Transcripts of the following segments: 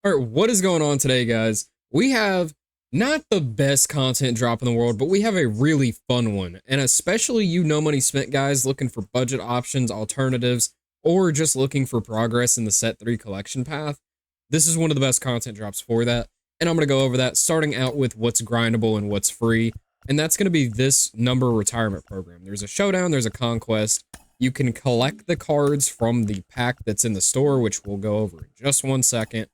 All right, what is going on today, guys? We have not the best content drop in the world, but we have a really fun one. And especially you no money spent guys looking for budget options, alternatives, or just looking for progress in the set 3 collection path. This is one of the best content drops for that. And I'm going to go over that, starting out with what's grindable and what's free. And that's going to be this number retirement program. There's a showdown, there's a conquest. You can collect the cards from the pack that's in the store, which we'll go over in just 1 second.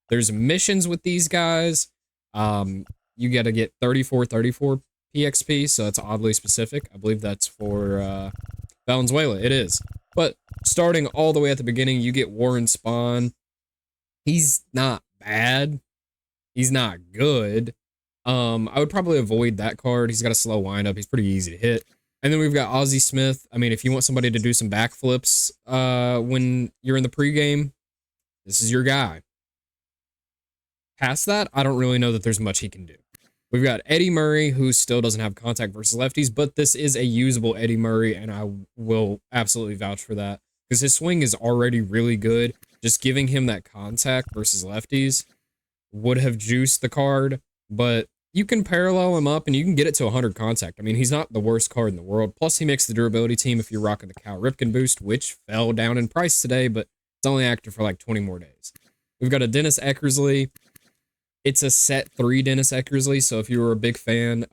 There's missions with these guys. You got to get 34 PXP, so that's oddly specific. I believe that's for Valenzuela. It is. But starting all the way at the beginning, you get Warren Spawn. He's not bad. He's not good. I would probably avoid that card. He's got a slow windup. He's pretty easy to hit. And then we've got Ozzie Smith. I mean, if you want somebody to do some backflips when you're in the pregame, this is your guy. Past that, I don't really know that there's much he can do. We've got Eddie Murray, who still doesn't have contact versus lefties, but this is a usable Eddie Murray, and I will absolutely vouch for that because his swing is already really good. Just giving him that contact versus lefties would have juiced the card, but you can parallel him up and you can get it to 100 contact. I mean, he's not the worst card in the world. Plus, he makes the durability team if you're rocking the Cal Ripken boost, which fell down in price today, but it's only active for like 20 more days. We've got a Dennis Eckersley. It's a set 3 Dennis Eckersley, so if you were a big fan,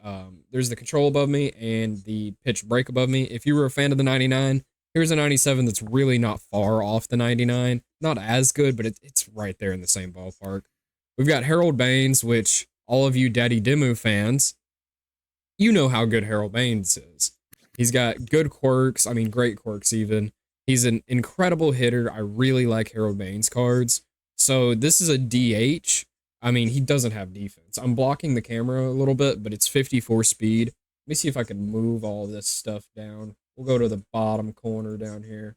there's the control above me and the pitch break above me. If you were a fan of the 99, here's a 97 that's really not far off the 99. Not as good, but it's right there in the same ballpark. We've got Harold Baines, which all of you Daddy Demu fans, you know how good Harold Baines is. He's got good quirks, I mean great quirks even. He's an incredible hitter. I really like Harold Baines cards. So this is a DH. I mean, he doesn't have defense. I'm blocking the camera a little bit, but it's 54 speed. Let me see if I can move all this stuff down. We'll go to the bottom corner down here.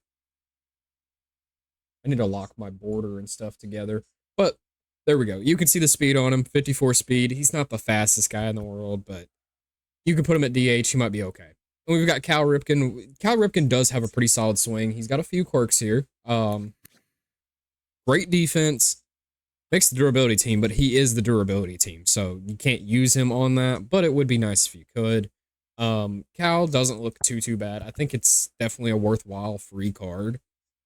I need to lock my border and stuff together. But there we go. You can see the speed on him, 54 speed. He's not the fastest guy in the world, but you can put him at DH. He might be okay. And we've got Cal Ripken. Cal Ripken does have a pretty solid swing. He's got a few quirks here. Great defense. Makes the durability team, but he is the durability team, so you can't use him on that, but it would be nice if you could. Cal doesn't look too bad. I think it's definitely a worthwhile free card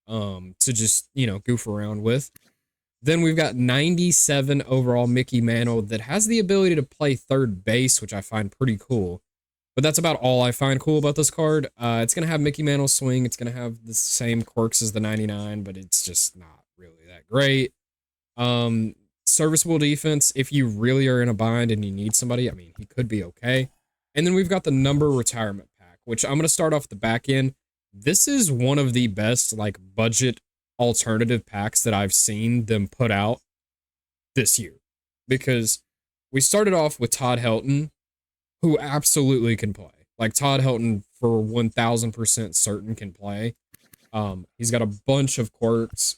to just, goof around with. Then we've got 97 overall Mickey Mantle that has the ability to play third base, which I find pretty cool. But that's about all I find cool about this card. It's going to have Mickey Mantle's swing. It's going to have the same quirks as the 99, but it's just not really that great. Serviceable defense, if you really are in a bind and you need somebody, I mean, he could be okay. And then we've got the number retirement pack, which I'm going to start off the back end. This is one of the best, budget alternative packs that I've seen them put out this year. Because we started off with Todd Helton, who absolutely can play. Like, Todd Helton, for 1000% certain, can play. He's got a bunch of quirks.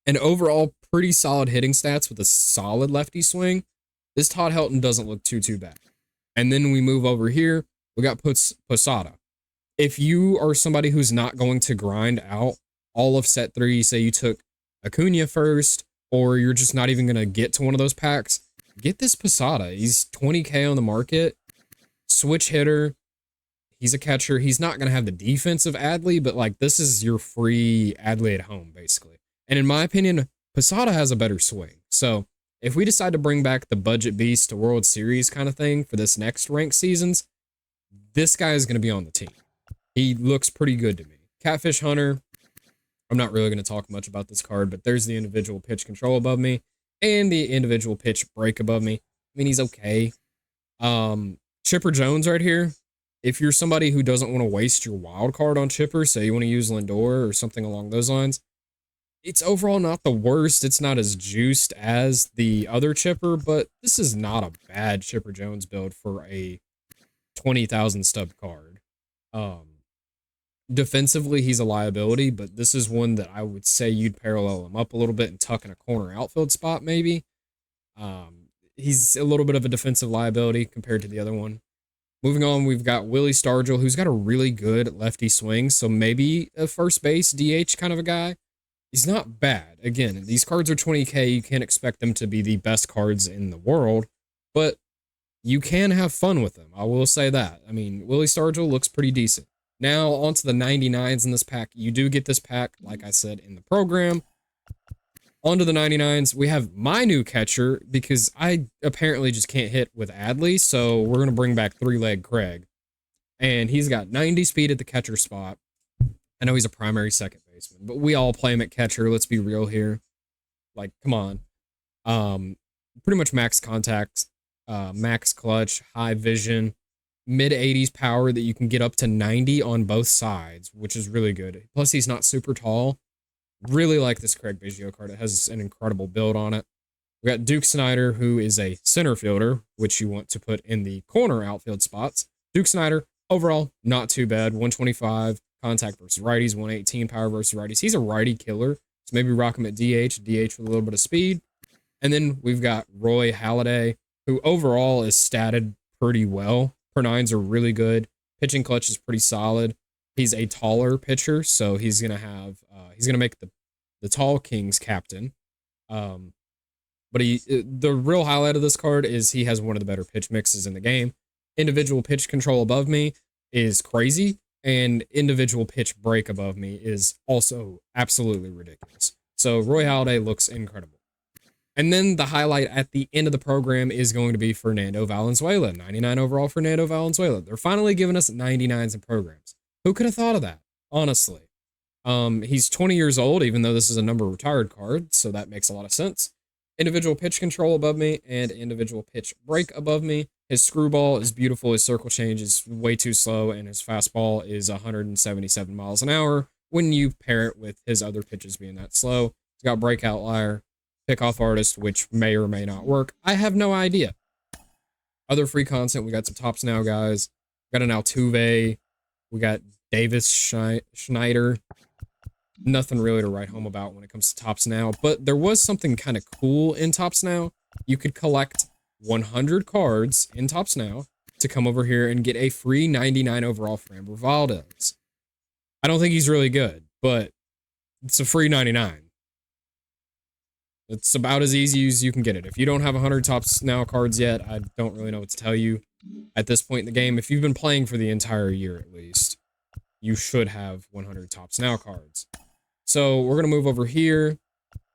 And overall, pretty solid hitting stats with a solid lefty swing. This Todd Helton doesn't look too bad. And then we move over here. We got Posada. If you are somebody who's not going to grind out all of set 3, say you took Acuna first, or you're just not even going to get to one of those packs, get this Posada. He's 20K on the market. Switch hitter. He's a catcher. He's not going to have the defense of Adley, but this is your free Adley at home, basically. And in my opinion, Posada has a better swing. So if we decide to bring back the budget beast to World Series kind of thing for this next ranked seasons, this guy is going to be on the team. He looks pretty good to me. Catfish Hunter, I'm not really going to talk much about this card, but there's the individual pitch control above me and the individual pitch break above me. I mean, he's okay. Chipper Jones right here. If you're somebody who doesn't want to waste your wild card on Chipper, say you want to use Lindor or something along those lines, it's overall not the worst. It's not as juiced as the other Chipper, but this is not a bad Chipper Jones build for a 20,000 stub card. Defensively, he's a liability, but this is one that I would say you'd parallel him up a little bit and tuck in a corner outfield spot, maybe. He's a little bit of a defensive liability compared to the other one. Moving on, we've got Willie Stargell, who's got a really good lefty swing, so maybe a first base DH kind of a guy. He's not bad. Again, these cards are 20K. You can't expect them to be the best cards in the world, but you can have fun with them. I will say that. I mean, Willie Stargell looks pretty decent. Now, onto the 99s in this pack. You do get this pack, like I said, in the program. Onto the 99s, we have my new catcher, because I apparently just can't hit with Adley, so we're going to bring back three-leg Craig. And he's got 90 speed at the catcher spot. I know he's a primary second baseman, but we all play him at catcher. Let's be real here. Like, come on. Pretty much max contact, max clutch, high vision, mid-80s power that you can get up to 90 on both sides, which is really good. Plus, he's not super tall. Really like this Craig Biggio card. It has an incredible build on it. We got Duke Snyder, who is a center fielder, which you want to put in the corner outfield spots. Duke Snyder, overall, not too bad. 125 contact versus righties, 118 power versus righties. He's a righty killer, so maybe rock him at DH with a little bit of speed. And then we've got Roy Halladay, who overall is statted pretty well. Per nines are really good. Pitching clutch is pretty solid. He's a taller pitcher, so he's gonna have he's gonna make the tall Kings captain. But the real highlight of this card is he has one of the better pitch mixes in the game. Individual pitch control above me is crazy, and individual pitch break above me is also absolutely ridiculous. So Roy Halladay looks incredible. And then the highlight at the end of the program is going to be Fernando Valenzuela. 99 overall Fernando Valenzuela. They're finally giving us 99s in programs. Who could have thought of that? Honestly. He's 20 years old, even though this is a number retired card, so that makes a lot of sense. Individual pitch control above me and individual pitch break above me. His screwball is beautiful. His circle change is way too slow, and his fastball is 177 miles an hour when you pair it with his other pitches being that slow. He's got breakout liar, pickoff artist, which may or may not work. I have no idea. Other free content, we got some Tops Now guys. We got an Altuve. We got Davis Schneider. Nothing really to write home about when it comes to Tops Now, but there was something kind of cool in Tops Now. You could collect 100 cards in Tops Now to come over here and get a free 99 overall Framber Valdez. I don't think he's really good, but it's a free 99. It's about as easy as you can get it. If you don't have 100 Tops Now cards yet, I don't really know what to tell you at this point in the game. If you've been playing for the entire year at least, you should have 100 Tops Now cards. So we're going to move over here.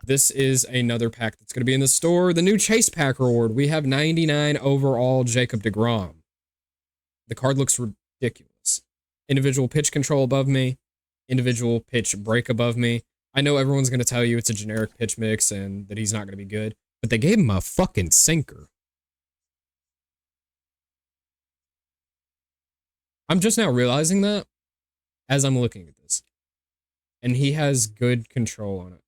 This is another pack that's going to be in the store. The new Chase Pack reward. We have 99 overall Jacob deGrom. The card looks ridiculous. Individual pitch control above me. Individual pitch break above me. I know everyone's going to tell you it's a generic pitch mix and that he's not going to be good, but they gave him a fucking sinker. I'm just now realizing that as I'm looking at this. And he has good control on it.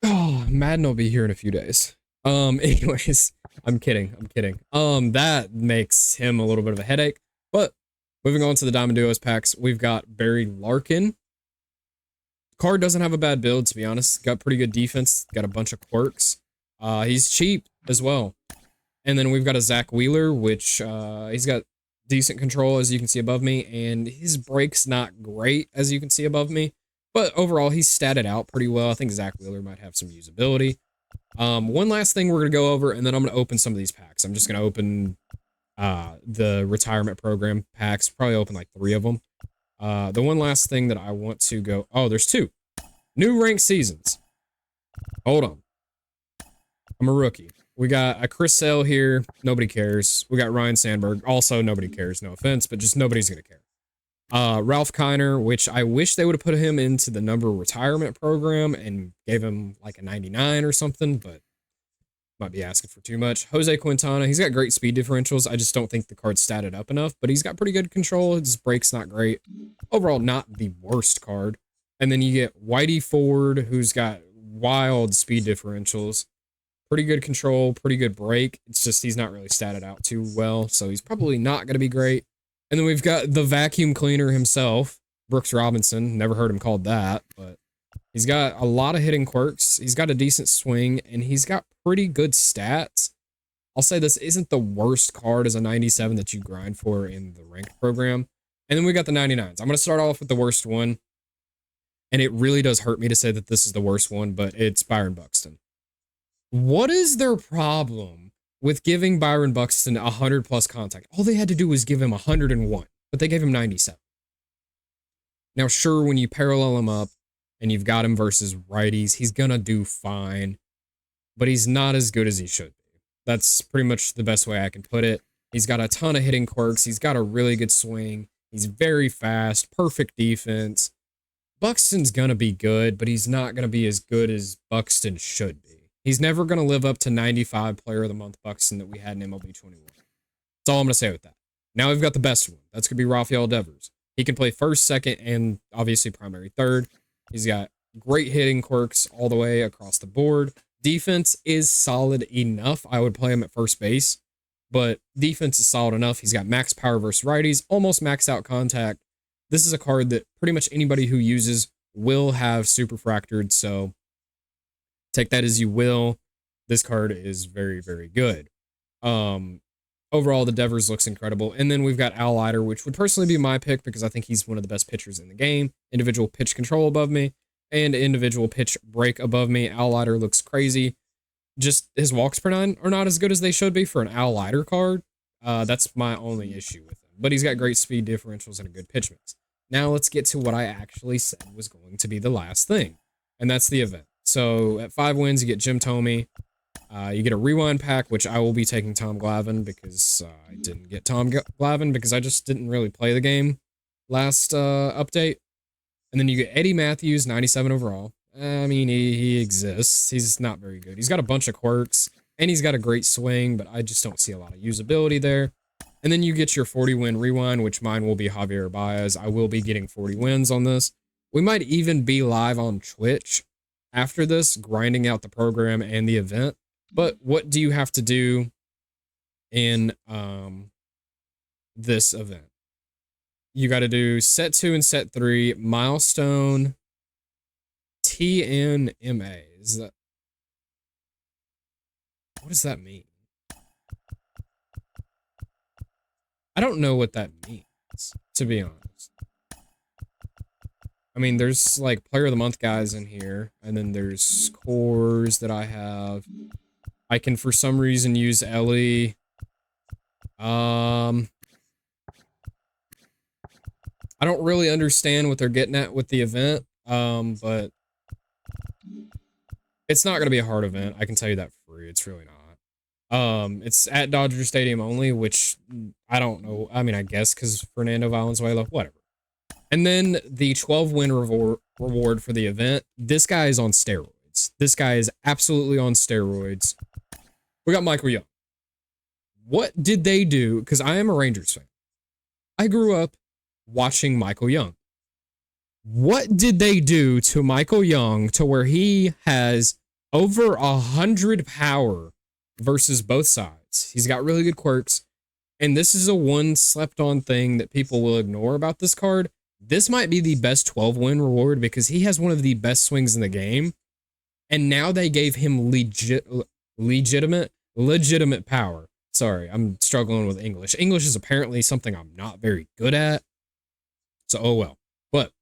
Oh, Madden will be here in a few days. Anyways, I'm kidding. That makes him a little bit of a headache. But moving on to the Diamond Duos packs, we've got Barry Larkin. Card doesn't have a bad build, to be honest. Got pretty good defense. Got a bunch of quirks. He's cheap as well. And then we've got a Zach Wheeler, which he's got decent control, as you can see above me, and his break's not great, as you can see above me, but overall he's statted out pretty well. I think Zach Wheeler might have some usability. One last thing we're gonna go over, and then I'm gonna open some of these packs. I'm just gonna open the retirement program packs, probably open like 3 of them. The one last thing that I want to go, oh, there's 2 new ranked seasons. Hold on, I'm a rookie. We got a Chris Sale here. Nobody cares. We got Ryan Sandberg. Also, nobody cares. No offense, but just nobody's going to care. Ralph Kiner, which I wish they would have put him into the number retirement program and gave him like a 99 or something, but might be asking for too much. Jose Quintana, he's got great speed differentials. I just don't think the card's statted up enough, but he's got pretty good control. His break's not great. Overall, not the worst card. And then you get Whitey Ford, who's got wild speed differentials. Pretty good control, pretty good break. It's just he's not really statted out too well, so he's probably not going to be great. And then we've got the vacuum cleaner himself, Brooks Robinson. Never heard him called that, but he's got a lot of hitting quirks. He's got a decent swing, and he's got pretty good stats. I'll say this isn't the worst card as a 97 that you grind for in the ranked program, And then we got the 99s. I'm going to start off with the worst one. And it really does hurt me to say that this is the worst one, but it's Byron Buxton. What is their problem with giving Byron Buxton 100 plus contact? All they had to do was give him 101, but they gave him 97. Now, sure, when you parallel him up and you've got him versus righties, he's going to do fine, but he's not as good as he should be. That's pretty much the best way I can put it. He's got a ton of hitting quirks. He's got a really good swing. He's very fast, perfect defense. Buxton's going to be good, but he's not going to be as good as Buxton should be. He's never going to live up to 95 Player of the Month Buxton that we had in MLB 21. That's all I'm going to say with that. Now we've got the best one. That's going to be Rafael Devers. He can play first, second, and obviously primary third. He's got great hitting quirks all the way across the board. Defense is solid enough. I would play him at first base, but defense is solid enough. He's got max power versus righties, almost max out contact. This is a card that pretty much anybody who uses will have super fractured, so take that as you will. This card is very, very good. Overall, the Devers looks incredible. And then we've got Al Leiter, which would personally be my pick because I think he's one of the best pitchers in the game. Individual pitch control above me and individual pitch break above me. Al Leiter looks crazy. Just his walks per nine are not as good as they should be for an Al Leiter card. That's my only issue with him. But he's got great speed differentials and a good pitch mix. Now let's get to what I actually said was going to be the last thing, and that's the event. So at 5 wins, you get Jim Thome. You get a rewind pack, which I will be taking Tom Glavine because I didn't get Tom Glavine because I just didn't really play the game last update. And then you get Eddie Matthews, 97 overall. I mean, he exists. He's not very good. He's got a bunch of quirks, and he's got a great swing, but I just don't see a lot of usability there. And then you get your 40-win rewind, which mine will be Javier Baez. I will be getting 40 wins on this. We might even be live on Twitch after this, grinding out the program and the event. But what do you have to do in this event? You got to do set 2 and set 3, milestone, TNMA. What does that mean? I don't know what that means, to be honest. I mean, there's like Player of the Month guys in here, and then there's scores that I have. I can, for some reason, use Ellie. I don't really understand what they're getting at with the event, but it's not going to be a hard event. I can tell you that for free. It's really not. It's at Dodger Stadium only, which I don't know. I mean, I guess because Fernando Valenzuela, whatever. And then the 12-win reward for the event. This guy is on steroids. This guy is absolutely on steroids. We got Michael Young. What did they do? Because I am a Rangers fan. I grew up watching Michael Young. What did they do to Michael Young to where he has over 100 power versus both sides? He's got really good quirks, and this is a one slept on thing that people will ignore about this card. This might be the best 12-win reward because he has one of the best swings in the game, and now they gave him legitimate power. Sorry, I'm struggling with English. English is apparently something I'm not very good at, so oh well. But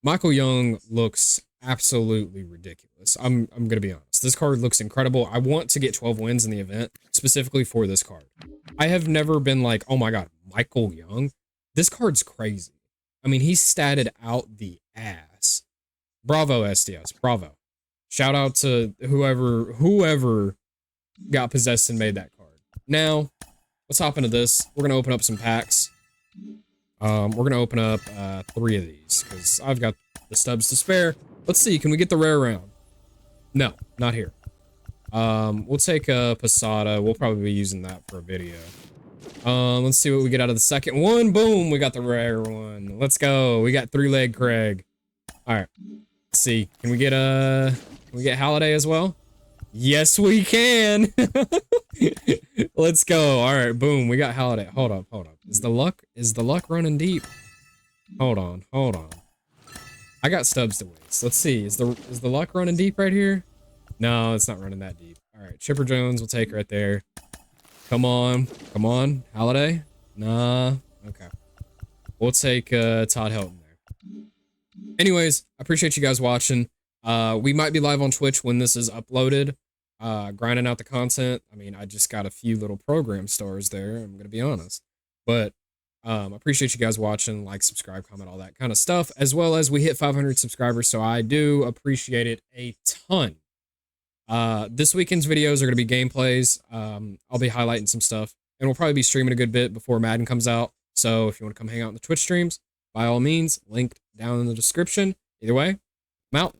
Michael Young looks absolutely ridiculous. I'm gonna be honest. This card looks incredible. I want to get 12 wins in the event specifically for this card. I have never been like, oh my god, Michael Young. This card's crazy. I mean, he's statted out the ass. Bravo, SDS. Bravo. Shout out to whoever got possessed and made that card. Now, let's hop into this. We're gonna open up some packs. We're gonna open up 3 of these because I've got the stubs to spare. Let's see, can we get the rare round? No, not here. We'll take a Posada. We'll probably be using that for a video. Let's see what we get out of the second one. Boom, we got the rare one. Let's go. We got 3-leg Craig. All right. Let's see. Can we get Halliday as well? Yes, we can. Let's go. All right, boom. We got Halliday. Hold up. Is the luck running deep? Hold on. I got stubs to waste. Let's see. Is the luck running deep right here? No, it's not running that deep. All right, Chipper Jones will take right there. Come on. Halliday? Nah. Okay. We'll take Todd Helton there. Anyways, I appreciate you guys watching. We might be live on Twitch when this is uploaded. Grinding out the content. I mean, I just got a few little program stars there, I'm gonna be honest. But I appreciate you guys watching. Like, subscribe, comment, all that kind of stuff. As well as we hit 500 subscribers, so I do appreciate it a ton. This weekend's videos are going to be gameplays. I'll be highlighting some stuff, and we'll probably be streaming a good bit before Madden comes out. So if you want to come hang out in the Twitch streams, by all means, linked down in the description. Either way, I'm out.